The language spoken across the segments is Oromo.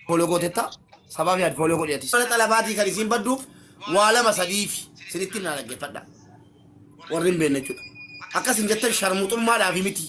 فولو قوتتا سبب ياد فولو قوتيتي أنا طلباتي كريسين بدوف ولا مساديف سنتين على جفدا ورين بيننا جدا أكاسين جت شرموتهم ما دافي متي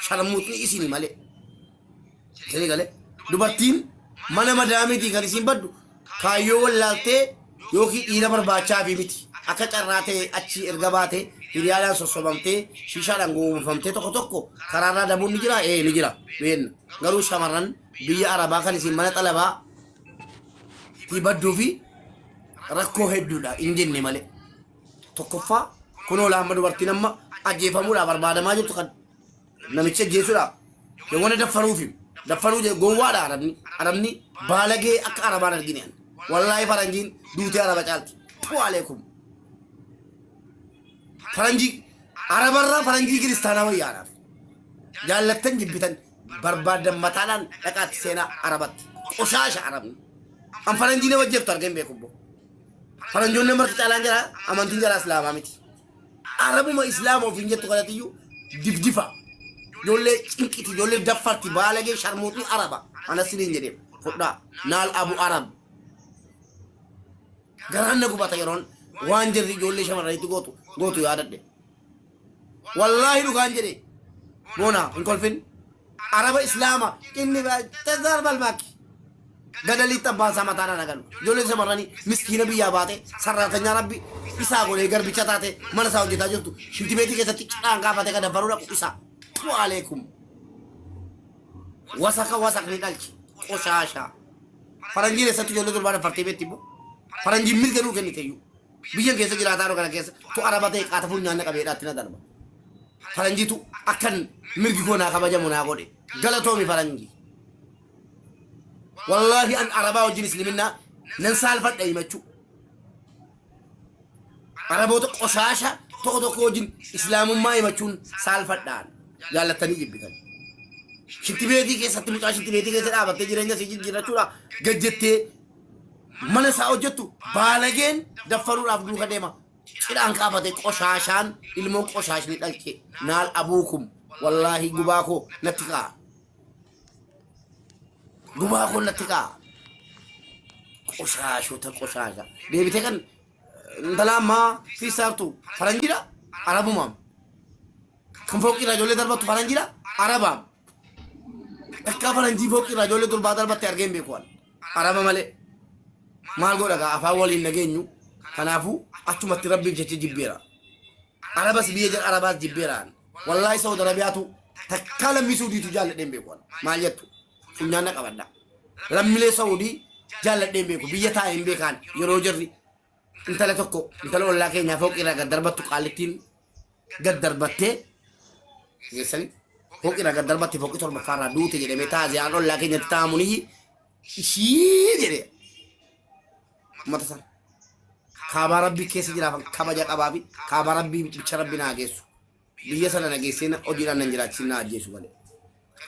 شرموتني إسيني ماله سني قاله دوبارتين mana madamiti kan isin baddu kaayyo wallaalte yookiin dhiira barbaacha fi miti akka carraatee achi erga baate hiriyaadhaan sossobamtee shiishaadhaan goonfamtee tokko karaarraa dabuun ni jira ni jira been garuu shamarran biyya arabaa kan isin mana xalabaa ti badduu fi rakkoo hedduudha hin jenne malee tokkoffaa kunoo laamma dubartiin amma ajjeefamuudhaa barbaadamaa jirtu kan namicha ajjeesuudhaa yoowwan daffaruufi دفنوا جه جوار عربني بالغة أك عربان الجنين والله فرنجين دوتي عرب جالتي هو عليكم فرنجي عرب الرا فرنجي كريستانا ويا عرب جالتن جبتن برباد متالان لقات سينا عربات وشاش عربني أم فرنجي نوجب ترجم بيكوبو فرنجون نمر تالان جرا أمان تنجرا إسلام أمتي عرب ما إسلام وفينجت تقولتيو دفدفا جولة إنكتي جولة دفرتي بالغة شرموتي عربا أنا سنين جديم خدا نال أبو عرب غراننا كوبا تيرون وانجري جولة شمال رايتو غوتو يا عدد والله لو غانجري بونا إنكول فين عرب إسلاما إني تزار بالماكي غدالي تباسا متانا نغلو جولة شمالاني مسكينة بيا باتي سرطانيا ربي إسا غولي غربي چتاتي منساو جتا جوتو شلتي بيتي كيسا تيكتان غافاتي كده فرونا إسا وعليكم وسك نقالك وشاشا فرنجي لسه تجول دول بارا فرتي بيتي بو فرنجي ميل كنو كني تيو بيجن كيسه جرا تارو كنا كيسه تو عربته كاتفو نانا كبيرا تنا دربا فرنجي تو اكن ميل كونا كباجا منا غودي غلطو مي فرنجي والله ان عربا وجين مسلمنا ننسال فداي مچو عربو تو قشاشا تو كوجين اسلام ما يمچون سال فدان جالتني جبتني شتي بيتي كيسه تمچا شتي بيتي كيسه دابته جيرنجا سيجي جيرا چورا گجته من ساوجتو بالغين دفروا عبدو خديما كدان كافته قشاشان علمو قشاش ني دلكي نال ابوكم والله غباكو نتقا قشاشو تقشاشا بيبي تكن دلاما في سارتو فرنجيرا عربو مام كم فوقي رجولة دربت فرنجيرا عربام أكا فرنجي فوقي رجولة دول بادر بترجم بيكوان عربا ماله مال قولا كا أفاولي نجينيو كنافو أتوم تربي بجتة جبيرا عربا سبيجر عربا جبيران والله سود ربياتو تكلم بسودي تجال دم بيكوان ماليتو فنجانا كبدا رملي سودي جال دم بيكو بيجتا إم بيكان يروجري انت لا تكو انت لو لا كينيا فوقي رجع دربتو قالتين قد دربته يسلي فوق إذا قدر باتي فوق تور مفارا دوتي جدي متازي أنا أقول لكن يتاموني شيء جدي ما تصل خبر ربي كيس جرا خبر جاك أبابي خبر ربي بشرب بنا جيسو بيجسنا نجيسنا أدينا ننجرا تشينا جيسو بالي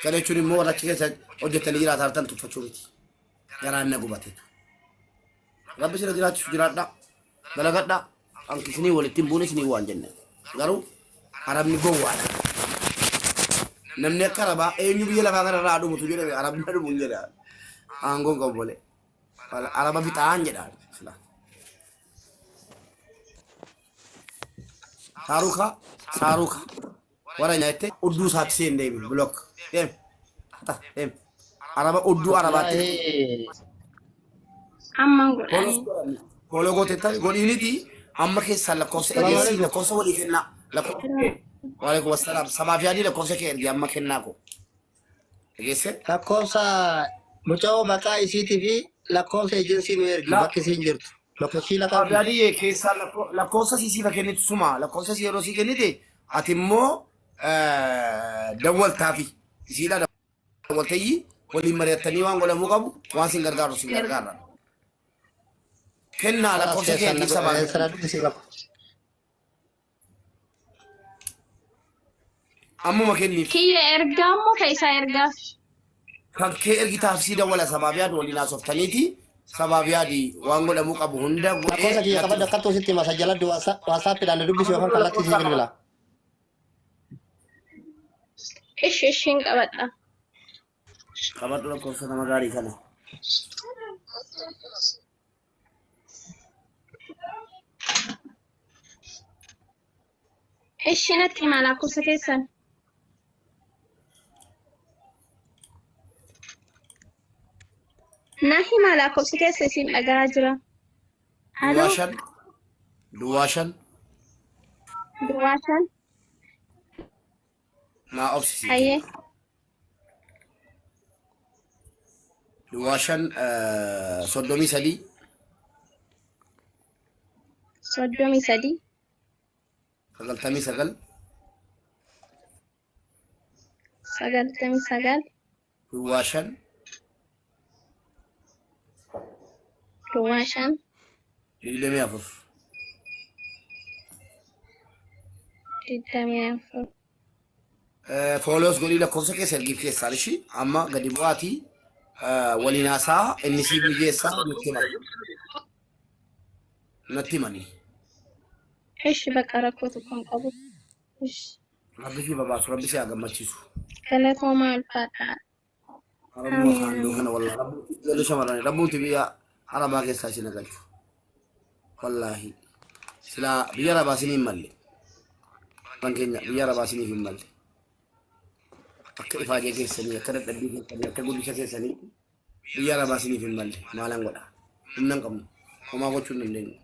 كده شوني مو رأيك كيس أدي تنجرا ثارتن تفشومتي جرا نجو باتي ربي سير جرا تشجرا دا بلغت دا أنك سني ولا تيمبوني سني وان جنة غارو عرب نجوا namni karaba eenyu biyya lafa kana raadhu mutu jedhe arabni dhumun jedha aangoon qabu bole araba bitaan jedha sila saaruka wara nyaate uddu saati seen deebi blok dem araba uddu arabaate amman godhani polo gootetta godhiniti amma keessa lakkoofsa walii kenna lakkoofsa وعليكم السلام سبع في هذه لكوسة كيرجع أما كناكو إيش لكوسة مجاو بقى إسيتي في لكوسة جنسي نيرجع بقى سينجرت لكوسة لا في هذه كيسة لكوسة سيسي فكنت سما لكوسة سيروسي كنت أتمو دول تافي سيدا دول تيجي ولي مريت تنيوان ولا مقابو واسين غرغارو سين غرغارا كنا لكوسة كيرجع سبع أمو ما كني كي إرجع مو كيسا إرجع كان كي إرجع تفسير ولا سبابيات ولا ناس أفتنيتي سبابيات دي وانغو لمو كابو هندا لكوسة كي كبر دكتور ستي ما سجلت دواسا تدان دبي شو كان كلاكي سيجر بلا إيش إنك أبدا كبر لكوسة نما غاري كنا ايش نتكلم على كورس كيسن نحكي على كورس كيسن سين أجاجرة الو دواشن دواشن ما أوبسي أيه دواشن صدومي سدي صدومي سدي سقلتمي سقل سقلتمي سقل دواشن دواشن لدمي أفر ددامي أنفر فولوس قولي لك كورس كيس الجيب كيس سالشي أما قد يبغاتي ولناسا النسي بيجيسا نتمني إيش بقى ركوتكم قبل إيش ربي في بابا ربي سي أجمع تشيسو كلاتهم مع الفتاة ربي ما خانو هنا والله ربي ليش مرة ربي تبيا أنا ما كيس ساشي نقول والله سلا بيارا باسيني مالي بانكينيا بيارا باسيني في مالي أك إفاجة كيسني أكرت أبي كيسني أكقول لك كيسني بيارا باسيني في مالي مالان ولا إنكم وما قلتوا نلين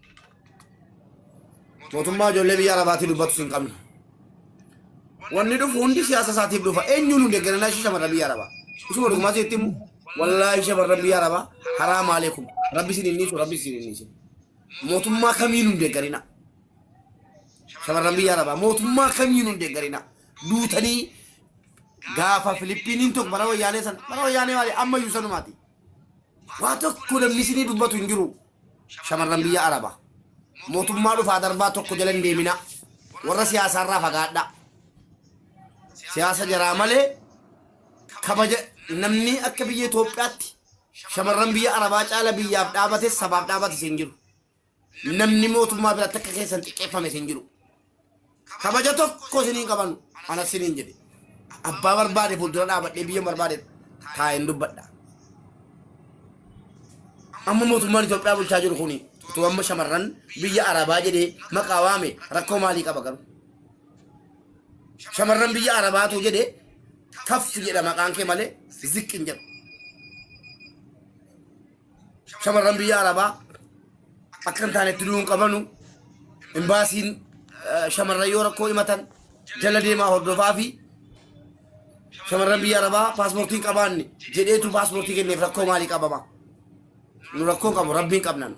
موتما جولي بيارا باتي لباتو سنكم wanni dhufu hundi siyaasa isaatiif dhufa eenyuun hundi eegganaa ishee shamarran biyya arabaa isuma dhugumaa seetti immoo wallaahi shamarran biyya arabaa haraam aleekum rabbi sin inni rabbi sin inni mootummaa kamiin hundi eegganina shamarran biyya arabaa mootummaa kamiin hundi eegganina duutanii gaafa Filippiniin tokko bara wayyaanee san bara wayyaanee maali amma iyyuu sanumaati waa tokko namni isinii dubbatu hin jiru shamarran biyya arabaa mootummaa dhufaa darbaa tokko jala hin deemina warra siyaasaarraa fagaadha siyaasa jaraa malee kabaja namni akka biyya Itoophiyaatti shamarran biyya arabaa caala biyyaaf dhaabate sabaaf dhaabate hin jiru namni mootummaa biratti akka keessan xiqqeeffame hin jiru kabaja tokko isiniin qaban ana isiniin jedhe abbaa barbaade fuuldura dhaabadhee biyya barbaade taa'een dubbadha amma mootummaan Itoophiyaa bulchaa jiru kuni utuu amma shamarran biyya arabaa jedhee maqaa waame rakkoo maalii qaba garuu shamarran biyya arabaatu jedhe kaf jedha maqaan kee malee ziqqin jedhu shamarran biyya arabaa akkan taanetti du'uun qabanu imbaasiin shamarran yoo rakkoo himatan jala deemaa hordofaa fi shamarran biyya arabaa paaspoortiin qabaanne jedheetu paaspoortii kenneef rakkoo maalii qabama nu rakkoon qabu rabbiin qabnan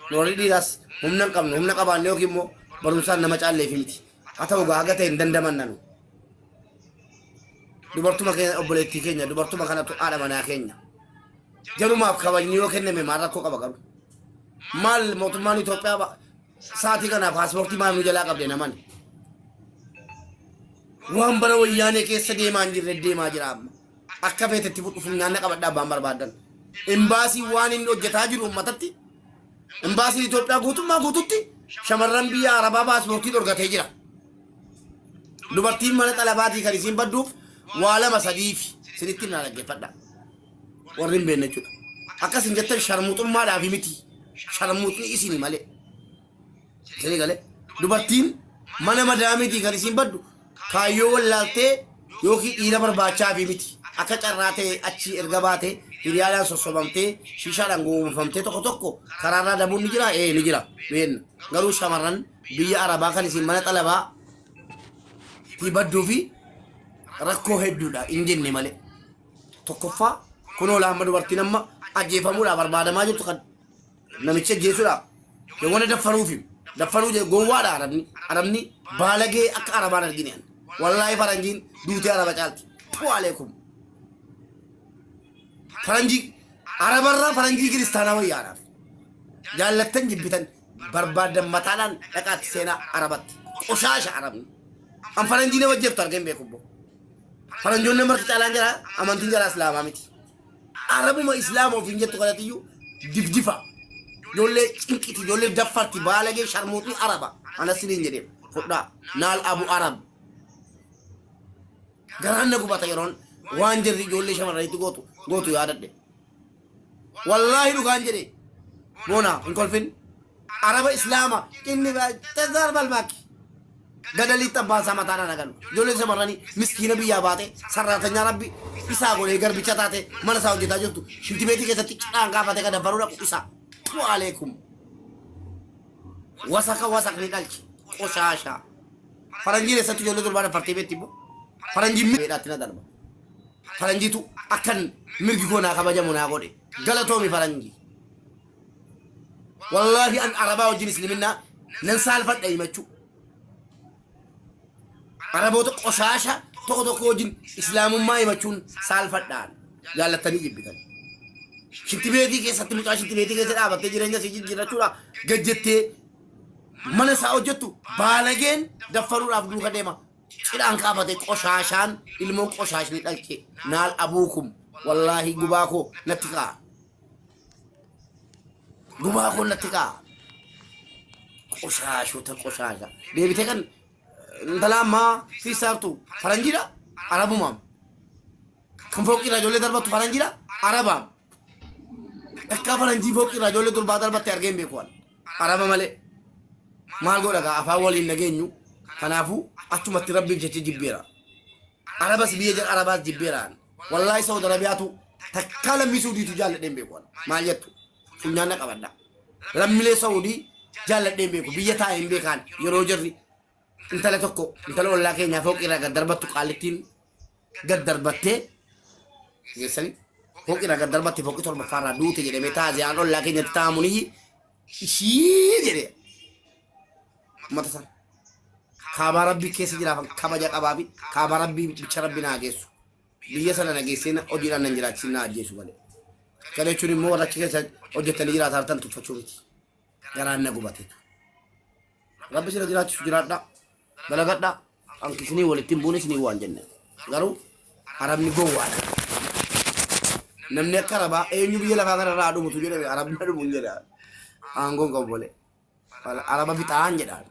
nu warri dhiiraas humna qabnu humna qabaanne yookiin immoo barumsaan nama caalleefi miti haa ta'u gaa haga ta'e hin dandamannu dubartuma keenya obboleettii keenya dubartuma kanatu haadha manaa keenya jalumaaf kabajni yoo kenname maal rakkoo qaba garuu maal mootummaan Itoophiyaa sa'aatii kana paaspoortii maal nu jalaa qabde naman waan bara wayyaanee keessa deemaa hin jirre deemaa jira amma akka feetetti fudhufuun nyaanna qabadhaa abbaan barbaadan imbaasii waan inni hojjetaa jiru ummatatti imbaasiin Itoophiyaa guutummaa guututti shamarran biyya arabaa paaspoortii dhorgatee jira dubartiin mana xalabaatii kan isiin badduuf waa lama sadiif sinitti na dhaggeeffadha warri hin beekne jechuudha akkasin jettan sharmuuxummaadhaaf miti sharmuuxni isin malee isinii galee dubartiin mana madaamiitii kan isiin baddu kaayyoo wallaaltee yookiin dhiira barbaachaaf miti akka carraa ta'e achi erga baatee hiriyaadhaan sossobamtee shiishaadhaan goonfamtee tokko tokko karaarraa dabuun ni jira ni jira beenna garuu shamarran biyya arabaa kan isiin mana xalabaa badduu fi rakkoo hedduudha hin jenne malee tokkoffaa kunoo laamma dubartiin amma ajjeefamuudhaaf barbaadamaa jirtu kan namicha ajjeesuudhaaf wanta daffaruu jedhe gowwaadha arabni baalagee akka arabaan argine wallaahi faranjiin duutee araba caalti aleekum faranjii arabarraa faranjii kiristaanaa wayyaadhaaf jaallattan jibbitan barbaadan mataadhaan dhaqaatti seenaa arabatti qoshaasha arabni am faranjiine wajjeftu argeen beekubbo faranjoonni marti caalaan jira amantiin jara islaamaa miti arabuma islaama ofiin jettu kadhatiyyuu difdifa ijoollee cinqiti ijoollee daffarti baalagee sharmuuxni araba ana siniin jedheen fudhaa naal abu arab garaan na gubata yeroon waan jirri ijoollee shamarranitti gootu yaadadhe والله لو كان جري مونا نقول فين عرب إسلاما إني تزار بالماكي gadali tabba sama tana nagan jole samarani miskina biya bate sarratanya rabbi isa gole garbicha tate mana saw jita jotu shinti beti ke tati anga fate kada barura ku isa wa alaikum wasak ni dalchi qoshasha faranji le satu jole dul bana parti beti bo faranji mi datina dalba faranji tu akan mirgi gona ka bajamu na gode galato mi faranji wallahi an araba wa jinis liminna nan salfa dai machu Arabota qosasha tokko kojin islamummaa himachuun saalfadhaan jaalatanii jibbitan. Shittibeetii keessatti mucaa shittibeetii keessa dhaabattee jireenya isii jijjiirrachuudha gajjettee mana isaa hojjettu baalageen daffaruudhaaf duuka deema. Cidhaan kaafate qoshashaan ilmoon qoshaashni dhalche naal abuukum wallaahi gubaa koo natti ka'a. Gubaa koo natti ka'a. Qoshaashota qoshasha. Deebitee kan Dalama fi sartu faranjira arabumam kan foki rajole darbatu faranjira arabam akka faranji foki rajole dul badal batte argen be kwal araba male mal go daga afa wali nageenyu kanafu atumati rabbi jechi jibbira arabas biye jar arabas jibbiran wallahi saudi arabiyatu takala misudi tu jalle dembe kwal mal yettu sunyana qabada lamile saudi jalle dembe ko biyata embe kan yoro jarri انت لا تكو انت لو لا كينيا فوق الى دربتو قالتين قد دربته يسلي فوق الى قد دربتي فوق تور مفارا دوتي جدي متا زي ان لا كينيا تاموني شي جدي ما تصل خبر ربي كيس جرا خبا قبابي خبر ربي بشربنا جيسو بيسنا نجيسنا اودينا نجراتنا جيسو بله كده چوري مو ولا كيس اوديتني جرا تارتن تفچورتي غران نغبته ربي سيرا جرات Balagada ang kisini walitin bunis ni wan janna garu arab ni gowa namne karaba e ñu bi la fa gara do mutu jere arab na do munjera ango ko bole araba bi ta anje dal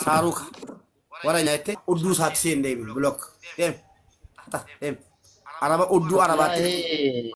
saruka wara nyate uddu sat sen de block dem araba uddu araba